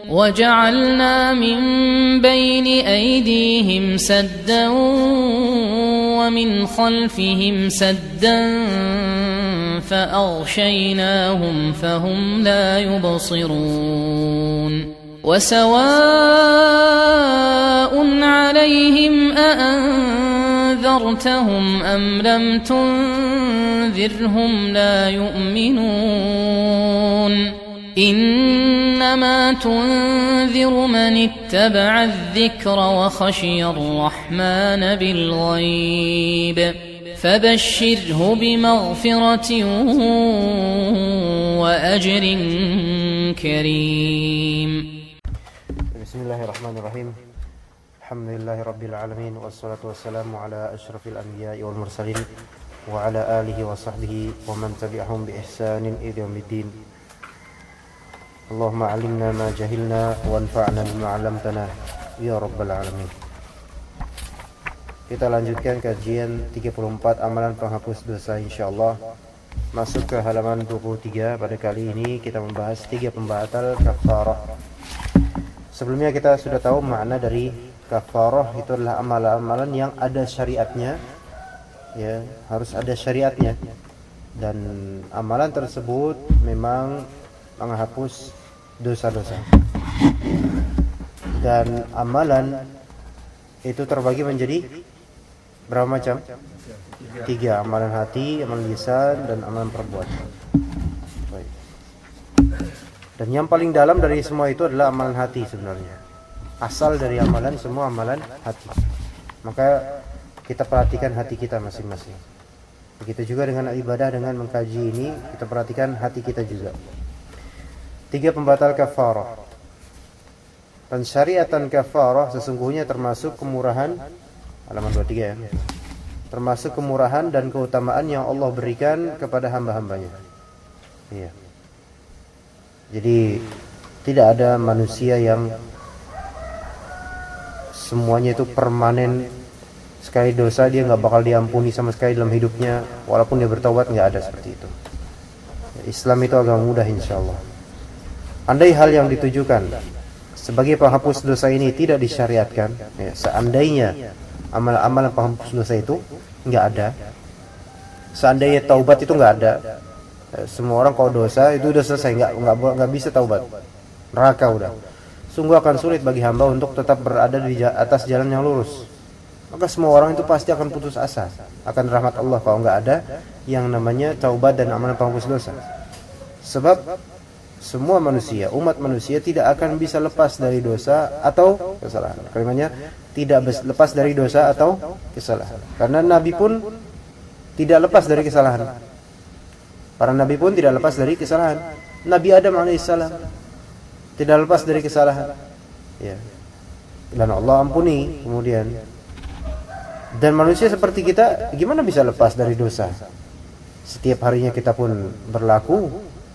وجعلنا من بين أيديهم سدا ومن خلفهم سدا فأغشيناهم فهم لا يبصرون وسواء عليهم أأنذرتهم أم لم تنذرهم لا يؤمنون إنما تنذر من اتبع الذكر وخشي الرحمن بالغيب فبشره بمغفرة وأجر كريم. بسم الله الرحمن الرحيم. الحمد لله رب العالمين والصلاة والسلام على أشرف الأنبياء والمرسلين وعلى آله وصحبه ومن تبعهم بإحسان إلى يوم الدين. اللهم علمنا ما جهلنا وانفعنا بما علمتنا ya rabbal alamin. Kita lanjutkan kajian 34 amalan penghapus dosa insyaallah. Masuk ke halaman 23. Pada kali ini kita membahas 3 pembatal kafarah. Sebelumnya kita sudah tahu makna dari kafarah, itu adalah amalan-amalan yang ada syariatnya, ya, harus ada syariatnya. Dan amalan tersebut memang menghapus dosa-dosa. Dan amalan itu terbagi menjadi berapa macam? 3, amalan hati, amalan lisan, dan amalan perbuatan. Baik. Dan yang paling dalam dari semua itu adalah amalan hati sebenarnya. Asal dari amalan semua amalan hati. Maka kita perhatikan hati kita masing-masing. Begitu juga dengan ibadah, dengan mengkaji ini kita perhatikan hati kita juga. 3 pembatal kafarah. Pensyariatan kafarah sesungguhnya termasuk kemurahan, halaman 23 ya. Termasuk kemurahan dan keutamaan yang Allah berikan kepada hamba-hambanya. Iya. Jadi tidak ada manusia yang semuanya itu permanen, sekali dosa dia nggak bakal diampuni sama sekali dalam hidupnya, walaupun dia bertaubat, nggak ada seperti itu. Islam itu agama mudah insyaallah. Andai hal yang ditujukan sebagai penghapus dosa ini tidak disyariatkan, ya, seandainya amalan-amalan penghapus dosa itu nggak ada, seandainya taubat itu nggak ada, semua orang kalau dosa itu udah selesai, nggak bisa taubat, neraka udah. Sungguh akan sulit bagi hamba untuk tetap berada di atas jalan yang lurus. Maka semua orang itu pasti akan putus asa akan rahmat Allah kalau nggak ada yang namanya taubat dan amalan penghapus dosa. Sebab semua manusia, umat manusia tidak akan bisa lepas dari dosa atau kesalahan. Kalimatnya tidak lepas dari dosa atau kesalahan. Karena Nabi pun tidak lepas dari kesalahan. Para Nabi pun tidak lepas dari kesalahan. Nabi Adam alaihissalam tidak lepas dari kesalahan. Ya. Dan Allah ampuni kemudian. Dan manusia seperti kita gimana bisa lepas dari dosa? Setiap harinya kita pun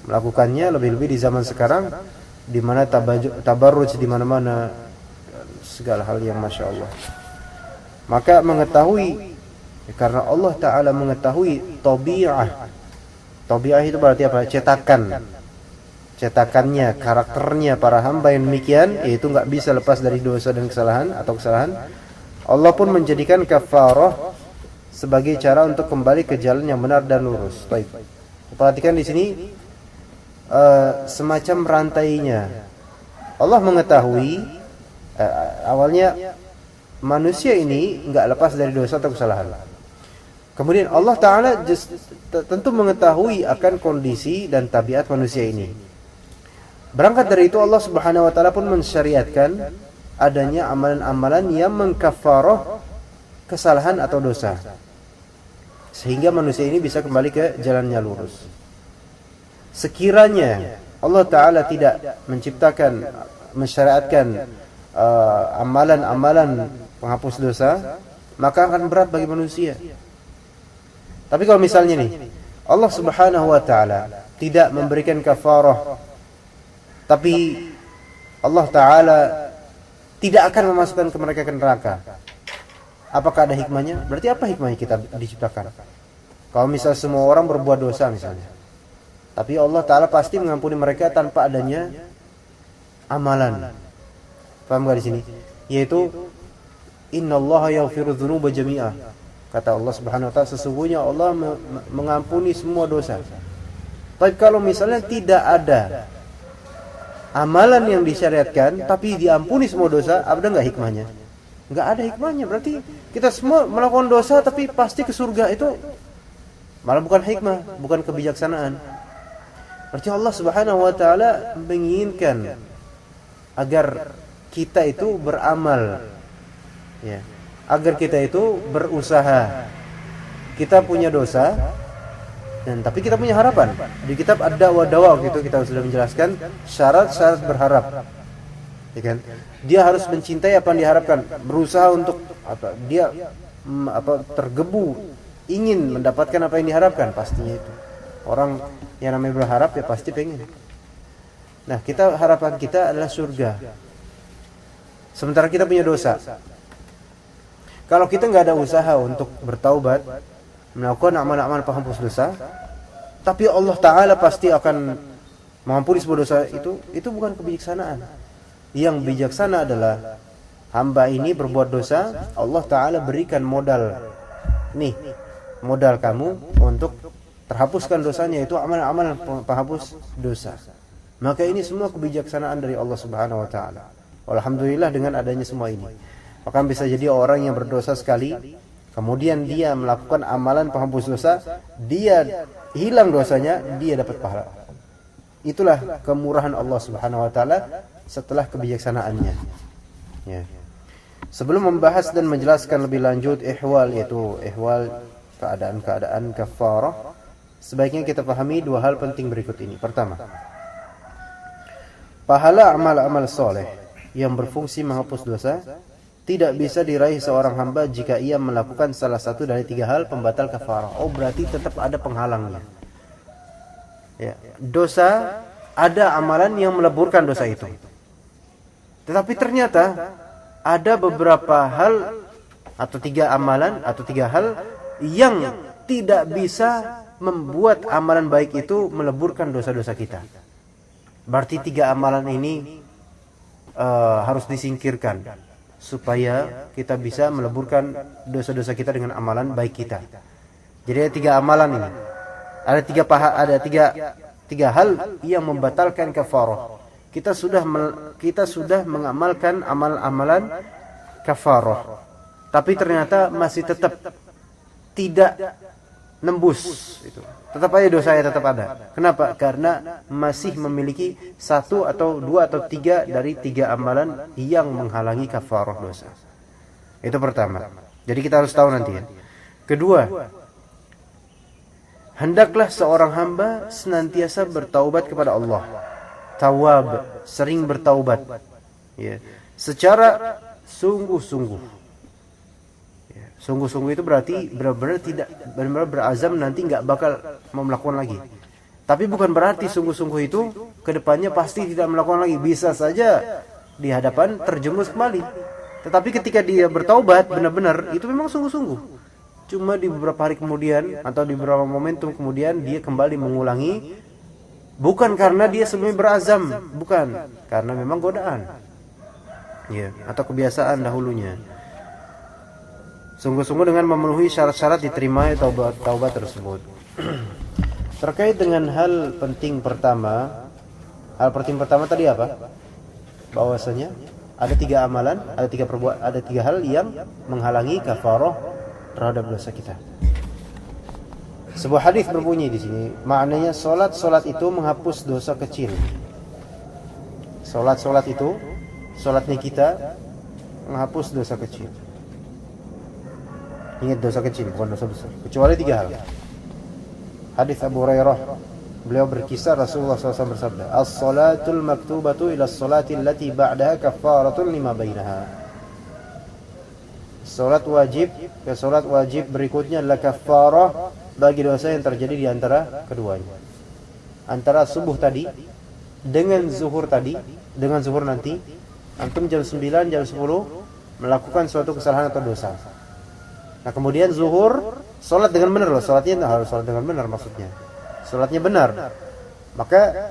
melakukannya, lebih-lebih di zaman sekarang di mana tabarruj di mana-mana, segala hal yang masya Allah. Maka mengetahui, karena Allah Ta'ala mengetahui tabi'ah itu berarti apa? Cetakannya, karakternya para hamba yang demikian, yaitu nggak bisa lepas dari dosa dan kesalahan atau kesalahan. Allah pun menjadikan kafarah sebagai cara untuk kembali ke jalan yang benar dan lurus. Baik. Perhatikan di sini semacam rantainya. Allah mengetahui awalnya manusia ini enggak lepas dari dosa atau kesalahan. Kemudian Allah Ta'ala tentu mengetahui akan kondisi dan tabiat manusia ini. Berangkat dari itu Allah Subhanahu wa Ta'ala pun mensyariatkan adanya amalan-amalan yang mengkafarah kesalahan atau dosa, sehingga manusia ini bisa kembali ke jalannya lurus. Sekiranya Allah Ta'ala tidak menciptakan, mensyariatkan amalan-amalan penghapus dosa, maka akan berat bagi manusia. Tapi kalau misalnya nih Allah Subhanahu wa Ta'ala tidak memberikan kafarah, tapi Allah Ta'ala tidak akan memasukkan mereka ke neraka, apakah ada hikmahnya? Berarti apa hikmahnya kita diciptakan? Kalau misal semua orang berbuat dosa misalnya, tapi Allah Ta'ala pasti mengampuni mereka tanpa adanya amalan. Paham gak di sini? Yaitu innallaha yaghfiru dzunuba jami'a. Kata Allah Subhanahu wa taala, sesungguhnya Allah mengampuni semua dosa. Tapi kalau misalnya tidak ada amalan yang disyariatkan tapi diampuni semua dosa, ada enggak hikmahnya? Enggak ada hikmahnya. Berarti kita semua melakukan dosa tapi pasti ke surga, itu malah bukan hikmah, bukan kebijaksanaan. Berarti Allah Subhanahu wa taala menginginkan agar kita itu beramal, ya, agar kita itu berusaha. Kita punya dosa, dan tapi kita punya harapan. Di kitab Ad-Da'wah waktu itu kita sudah menjelaskan syarat-syarat berharap, ya kan? Dia harus mencintai apa yang diharapkan, berusaha untuk apa? Dia tergebu ingin mendapatkan apa yang diharapkan, pastinya itu. Orang yang namanya berharap ya pasti pengen. Nah, harapan kita adalah surga. Sementara kita punya dosa. Kalau kita nggak ada usaha untuk bertaubat, melakukan amal-amal penghapus dosa, tapi Allah Ta'ala pasti akan mengampuni semua dosa itu bukan kebijaksanaan. Yang bijaksana adalah hamba ini berbuat dosa, Allah Ta'ala berikan modal. Nih, modal kamu untuk terhapuskan dosanya, itu amal-amal penghapus dosa. Maka ini semua kebijaksanaan dari Allah Subhanahu wa Ta'ala. Alhamdulillah dengan adanya semua ini. Maka bisa jadi orang yang berdosa sekali, kemudian dia melakukan amalan penghapus dosa, dia hilang dosanya, dia dapat pahala. Itulah kemurahan Allah Subhanahu wa taala setelah kebijaksanaannya. Ya. Sebelum membahas dan menjelaskan lebih lanjut ihwal, yaitu ihwal keadaan-keadaan kafarah, sebaiknya kita pahami dua hal penting berikut ini. Pertama, pahala amal-amal soleh yang berfungsi menghapus dosa tidak bisa diraih seorang hamba jika ia melakukan salah satu dari tiga hal pembatal kafarah. Oh, berarti tetap ada penghalangnya. Ya, dosa, ada amalan yang meleburkan dosa itu. Tetapi ternyata ada beberapa hal atau tiga amalan atau tiga hal yang tidak bisa membuat amalan baik itu meleburkan dosa-dosa kita. Berarti tiga amalan ini harus disingkirkan supaya kita bisa meleburkan dosa-dosa kita dengan amalan baik kita. Jadi ada tiga amalan ini. Ada tiga hal yang membatalkan kafarah. Kita sudah mengamalkan amal-amalan kafarah, tapi ternyata masih tetap tidak nembus itu. Tetap aja dosanya tetap ada. Kenapa? Karena masih memiliki satu atau dua atau tiga dari tiga amalan yang menghalangi kafarah dosa. Itu pertama. Jadi kita harus tahu nanti ya. Kedua, hendaklah seorang hamba senantiasa bertaubat kepada Allah. Tawab, sering bertaubat. Ya. Secara sungguh-sungguh. Sungguh-sungguh itu berarti benar-benar berazam nanti nggak bakal mau melakukan lagi. Tapi bukan berarti sungguh-sungguh itu kedepannya pasti tidak melakukan lagi. Bisa saja di hadapan terjerumus kembali. Tetapi ketika dia bertaubat benar-benar itu memang sungguh-sungguh. Cuma di beberapa hari kemudian atau di beberapa momentum kemudian dia kembali mengulangi, bukan karena dia sebelumnya berazam, bukan, karena memang godaan, ya, atau kebiasaan dahulunya. Sungguh-sungguh dengan memenuhi syarat-syarat diterima taubat tersebut. Terkait dengan hal penting pertama tadi apa? Bahwasanya ada tiga amalan, ada tiga hal yang menghalangi kafarah terhadap dosa kita. Sebuah hadis berbunyi di sini, maknanya salat itu menghapus dosa kecil. Salat itu, salatnya kita menghapus dosa kecil. Ingat, dosa kecil bukan dosa besar, kecuali tiga hal. Hadis Abu Hurairah, beliau berkisah Rasulullah SAW bersabda, as-salatul maktubatu ila as-salati allati ba'daha kafaratun lima bainaha. Salat wajib berikutnya adalah kafarah bagi dosa yang terjadi di antara keduanya. Antara subuh tadi dengan zuhur nanti, antum jam 9, jam 10 melakukan suatu kesalahan atau dosa. Nah, kemudian zuhur salat dengan benar loh, salatnya harus salat dengan benar, maksudnya salatnya benar. Maka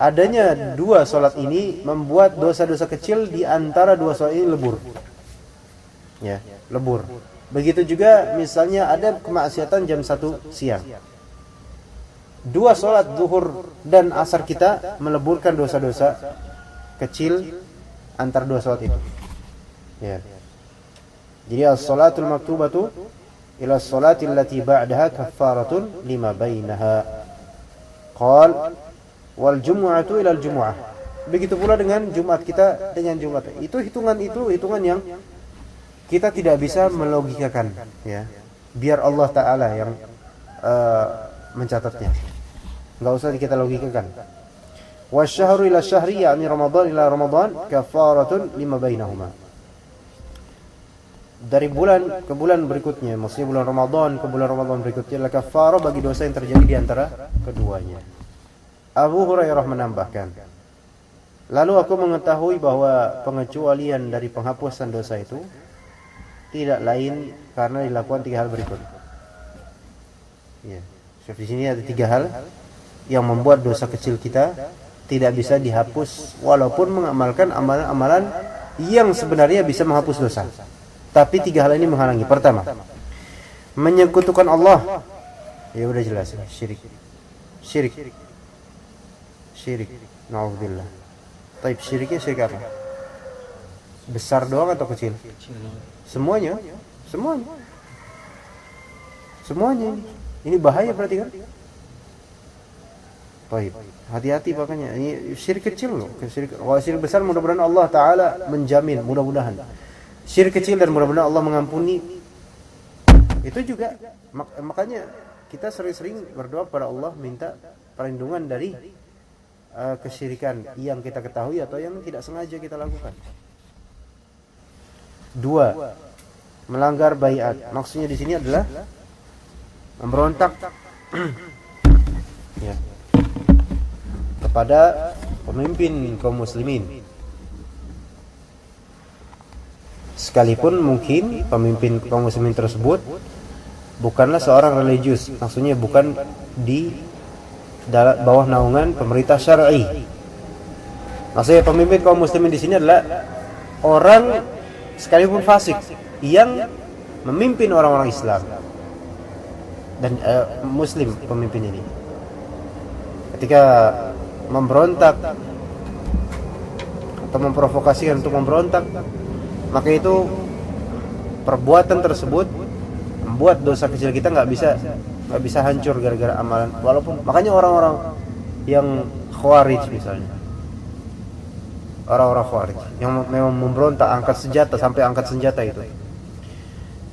adanya dua sholat ini membuat dosa-dosa kecil di antara dua sholat ini lebur. Ya, lebur. Begitu juga misalnya ada kemaksiatan jam 1 siang. Dua sholat zuhur dan asar kita meleburkan dosa-dosa kecil antara dua sholat itu. Ya. Jadi as-salatul maktubatu ila as-salati allati ba'daha kaffaratun lima bainaha. Qal wal jumu'atu ila al-jumu'ah. Begitu pula dengan Jumat kita dengan Jumat. Itu hitungan yang kita tidak bisa melogikakan, ya. Biar Allah Ta'ala yang mencatatnya. Enggak usah kita logikakan. Wasyahru ila syahri, yakni Ramadan ila Ramadan, kafaratun lima bainahuma. Dari bulan ke bulan berikutnya, maksudnya bulan Ramadan ke bulan Ramadan berikutnya adalah kafarah bagi dosa yang terjadi di antara keduanya. Abu Hurairah menambahkan, lalu aku mengetahui bahwa pengecualian dari penghapusan dosa itu tidak lain karena dilakukan 3 hal berikut. Ya, di sini ada 3 hal yang membuat dosa kecil kita tidak bisa dihapus walaupun mengamalkan amalan-amalan yang sebenarnya bisa menghapus dosa. Tapi 3 hal ini menghalangi. Pertama, menyekutukan Allah. Ya udah jelas, syirik. Nauzubillah. Taib, syiriknya syirik apa? Besar doang atau kecil? Semuanya. Ini bahaya berarti kan? Taib. Hati-hati makanya. Ini syirik kecil loh. Kalau syirik besar mudah-mudahan Allah Ta'ala menjamin, mudah-mudahan. Syirik kecil dan mudah-mudahan Allah mengampuni. Itu juga makanya kita sering-sering berdoa kepada Allah minta perlindungan dari kesyirikan yang kita ketahui atau yang tidak sengaja kita lakukan. 2, melanggar baiat. Maksudnya di sini adalah memberontak ya, kepada pemimpin kaum muslimin. Sekalipun mungkin pemimpin kaum muslimin tersebut bukanlah seorang religius, maksudnya bukan di bawah naungan pemerintah syar'i. Maksudnya pemimpin kaum muslimin di sini adalah orang sekalipun fasik yang memimpin orang-orang Islam dan muslim pemimpin ini. Ketika memberontak atau memprovokasikan untuk memberontak, maka itu perbuatan tersebut membuat dosa kecil kita nggak bisa hancur gara-gara amalan. Walaupun makanya orang-orang yang khawarij misalnya, orang-orang khawarij yang memang memberontak sampai angkat senjata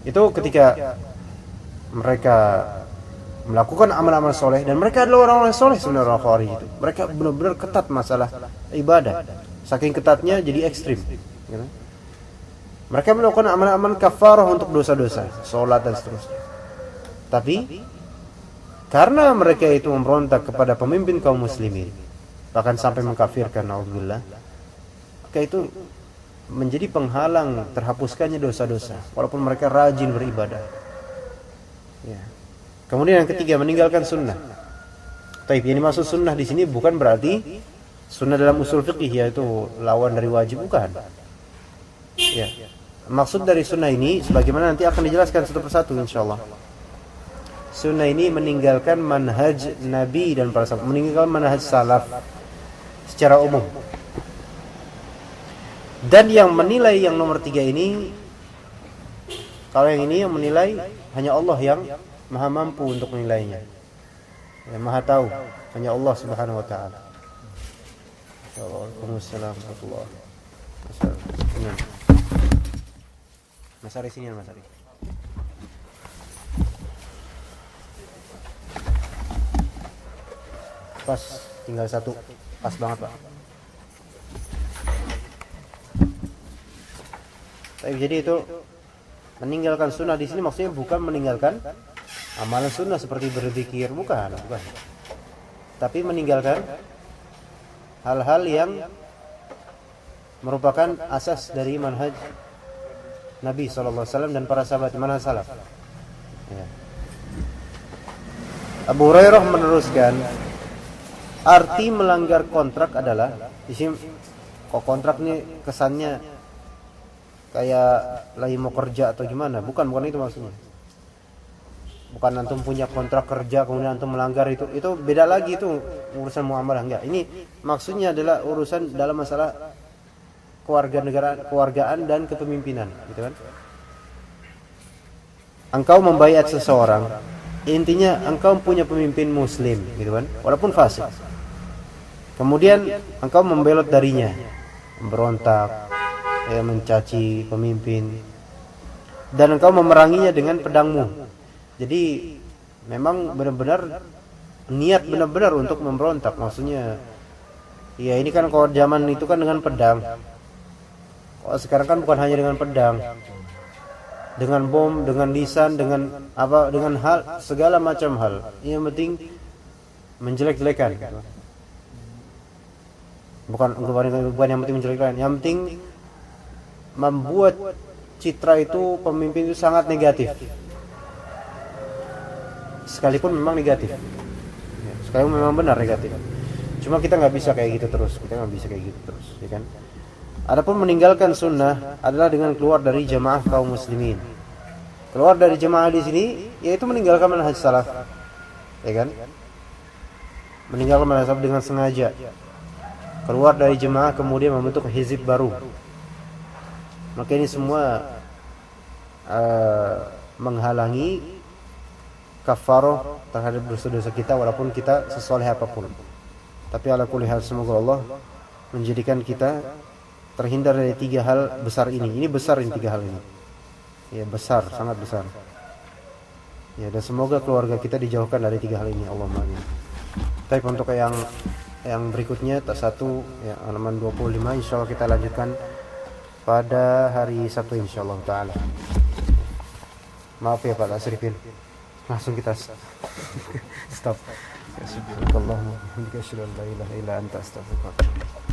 itu ketika mereka melakukan amal-amal soleh, dan mereka adalah orang-orang soleh sebenarnya. Orang khawarij itu mereka benar-benar ketat masalah ibadah, saking ketatnya jadi ekstrim gitu. Mereka melakukan amal-amal kafarah untuk dosa-dosa, sholat dan seterusnya. Tapi karena mereka itu memberontak kepada pemimpin kaum muslimin, bahkan sampai mengkafirkan, naudzubillah, maka itu menjadi penghalang terhapuskannya dosa-dosa walaupun mereka rajin beribadah. Ya. Kemudian yang ketiga, meninggalkan sunnah. Taib, yang dimaksud sunnah di sini bukan berarti sunnah dalam usul fiqih, yaitu lawan dari wajib, bukan. Ya. Maksud dari sunnah ini sebagaimana nanti akan dijelaskan satu persatu insyaallah. Sunnah ini meninggalkan manhaj Nabi dan para sahabat, meninggalkan manhaj salaf secara umum. Dan yang menilai yang nomor 3 ini, kalau yang ini yang menilai hanya Allah yang maha mampu untuk menilainya, yang maha tahu, hanya Allah subhanahu wa ta'ala. Waalaikumsalam warahmatullahi wabarakatuh. Mas Ari sini, Mas Ari. Pas, tinggal 1. Pas banget, Pak. Jadi itu meninggalkan sunnah di sini maksudnya bukan meninggalkan amalan sunnah seperti berzikir, bukan. Tapi meninggalkan hal-hal yang merupakan asas dari manhaj Nabi SAW dan para sahabat, manhaj salaf. Ya. Abu Hurairah meneruskan, Arti melanggar kontrak adalah di sini kok kontrak nih kesannya kayak lagi mau kerja atau gimana? Bukan itu maksudnya. Bukan antum punya kontrak kerja kemudian antum melanggar itu beda lagi, itu urusan muamalah. Enggak. Ini maksudnya adalah urusan dalam masalah kewargaan dan kepemimpinan, gitu kan? Engkau membaiat seseorang, intinya engkau punya pemimpin muslim, gitu kan? Walaupun fasik. Kemudian engkau membelot darinya, memberontak, mencaci pemimpin, dan engkau memeranginya dengan pedangmu. Jadi memang benar-benar niat benar-benar untuk memberontak. Maksudnya, ya ini kan kalau zaman itu kan dengan pedang. Kalau sekarang kan bukan hanya dengan pedang, dengan bom, dengan lisan, dengan apa, dengan hal segala macam hal. Yang penting menjelek-jelekan. Bukan yang penting menjelek-jelekan. Yang penting membuat citra itu pemimpin itu sangat negatif. Sekalipun memang negatif. Sekalipun memang benar negatif. Cuma kita nggak bisa kayak gitu terus. Ya kan? Adapun meninggalkan sunnah adalah dengan keluar dari jamaah kaum muslimin. Keluar dari jamaah di sini yaitu meninggalkan manhaj salaf. Ya kan? Meninggalkan manhaj salaf dengan sengaja. Keluar dari jemaah kemudian membentuk hizib baru. Maka ini semua menghalangi kafaroh terhadap dosa-dosa kita walaupun kita sesoleh apapun. Tapi ala kulli hal, semoga Allah menjadikan kita terhindar dari 3 hal besar ini. Ini besar ini 3 hal ini. Ya, besar, sangat besar. Ya, dan semoga keluarga kita dijauhkan dari 3 hal ini. Allahumma amin. Tapi untuk yang berikutnya tak satu ya, halaman 25 insyaallah kita lanjutkan pada hari Sabtu insyaallah taala. Maaf ya Pak Asrifin. Langsung kita stop. Ya subhanallah wa bihamdihi asyhadu an la ilaha illa anta astaghfiruka wa atubu ilaik.